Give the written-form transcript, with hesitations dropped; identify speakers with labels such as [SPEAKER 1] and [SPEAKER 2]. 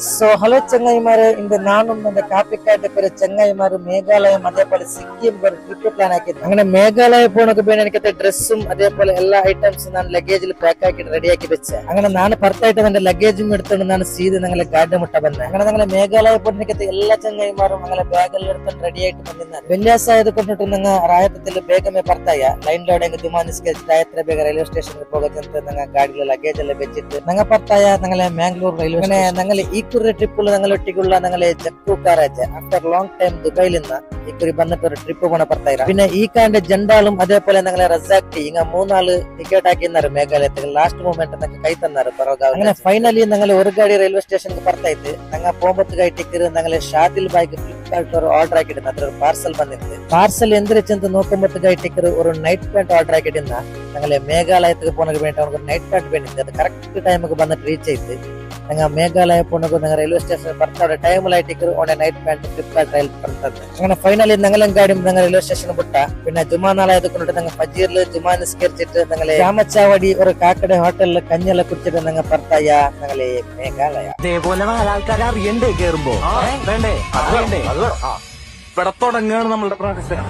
[SPEAKER 1] So hello ചെങ്ങായിമാരെ, ഇന്ന് നാനും എന്റെ കാപ്പിക്കായിട്ട് പേര് ചെങ്ങായിമാരും മേഘാലയം അതേപോലെ സിക്കിം ട്രിപ്പ് പ്ലാൻ ആക്കി. അങ്ങനെ മേഘാലയ പോണക്ക് പോയി എനിക്കത്തെ ഡ്രസ്സും അതേപോലെ എല്ലാ ഐറ്റംസും ഞാൻ ലഗേജിൽ പാക്ക് ആക്കിയിട്ട് റെഡിയാക്കി വെച്ച. അങ്ങനെ ഞാൻ പുറത്തായിട്ട് എന്റെ ലഗേജും എടുത്തോണ്ട് ഞാൻ സീത് ഞങ്ങളെ ഗാർഡ് മുട്ട വന്നത്. അങ്ങനെ ഞങ്ങളെ മേഘാലയ പോണിക്കത്തെ എല്ലാ ചെങ്ങായിമാരും ഞങ്ങളെ ബാഗെല്ലാം എടുത്തോണ്ട് റെഡി ആയിട്ട് വന്നിരുന്നത്. വെള്ളിയാഴ്ച ആയത് കൊണ്ടിട്ട് നിങ്ങൾ റായത്തിൽ ಬೇಗಮೇ ಬರ್ತಾಯ ಲೈನ್ಲೋಡೆ ದುಮಾನಿಸ್ಗೆ ರಾಯತ್ರ ಬೇಗ ರೈಲ್ವೆ ಸ್ಟೇಷನ್ ಹೋಗಕ್ಕಂತ ನಂಗೆ ಗಾಡಿ ಲಗೇಜ್ ಎಲ್ಲ ಬೆಚ್ಚಿಟ್ಟು ನಂಗೆ ಬರ್ತಾಯ ನಂಗಲೆ ಮ್ಯಾಂಗ್ಳೂರ್ ರೈಲ್ವೆ ನಂಗಲೆ ಈ ಕುರಿ ಟ್ರಿಪ್ ನಂಗಲೆ ಒಟ್ಟಿಗುള്ള ನಂಗಲೆ ಜಕ್ಕು ಕಾರಾಜೆ ಆಫ್ಟರ್ ಲಾಂಗ್ ಟೈಮ್ ദുബായിലിന്ന് ഈ കുറി വന്നിട്ട് ഒരു ട്രിപ്പ് പോണ പറത്തായിരം. പിന്നെ ഈ കാന്റെ ജണ്ടാളും അതേപോലെ ഞങ്ങളെ റസാക്കി ഇങ്ങ 3 ടിക്കറ്റ് ആക്കിന്നാറ് മേഘാലയത്തിൽ. ലാസ്റ്റ് മൂമെന്റ് ഞങ്ങൾക്ക് കൈ തന്നാറ് പറവ. അങ്ങനെ ഫൈനലി ഞങ്ങൾ ഒരു ഗാഡി റെയിൽവേ സ്റ്റേഷനിൽ പറത്തായിട്ട് ഞങ്ങൾ പോകുമ്പോ ടിക്കറ്റ് ഞങ്ങളെ ഷാദിൽ ബാഗ് ഫ്ലിപ്കാർട്ട് ഒരു ഓർഡർ ആക്കിയിട്ട് അത്ര ഒരു പാർസൽ വന്നിട്ട് പാർസൽ എന്തിരിച്ചെന്ന് നോക്കുമ്പോ ടിക്കറ്റ് ഒരു നൈറ്റ് പാന്റ് ഓർഡർ ആക്കിയിട്ടിരുന്ന ഞങ്ങളെ മേഘാലയത്തിൽ പോണക്ക് വേണ്ടി അവർക്ക് നൈറ്റ് പാന്റ് വേണ്ടി അത് കറക്റ്റ് ടൈമൊക്കെ വന്നിട്ട് റീച്ച് ചെയ്ത് ഞങ്ങൾ മേഘാലയ പോണക്ക് ഞങ്ങൾ റെയിൽവേ സ്റ്റേഷനിൽ പറത്തോടെ ടൈമിലായി ticket ഓണെ night pant Flipkart rail പറഞ്ഞത്. അങ്ങനെ ഫൈനലി ഞങ്ങളും കാര്യം ഞങ്ങൾ റെയിൽവേ സ്റ്റേഷനിൽ വിട്ട. പിന്നെ ജുമാ നാളായത് കൊണ്ടിട്ട് ഞങ്ങൾ ഫജീറിൽ ജുമാ നിസ്കരിച്ചിട്ട് ഞങ്ങളെ രാമച്ചാവടി ഒരു കാക്കട ഹോട്ടലിൽ കഞ്ഞെല്ലാം കുടിച്ചിട്ട് ഞങ്ങൾ പറത്തായ ഞങ്ങളെ മേഘാലയ.
[SPEAKER 2] അതേപോലെ ആൾക്കാരെ അറിയണ്ടേ കേറുമ്പോ വേണ്ടേ? അത് വേണ്ടേ? ഇവിടെ തുടങ്ങുകയാണ് നമ്മളുടെ പ്രൊഫസർ.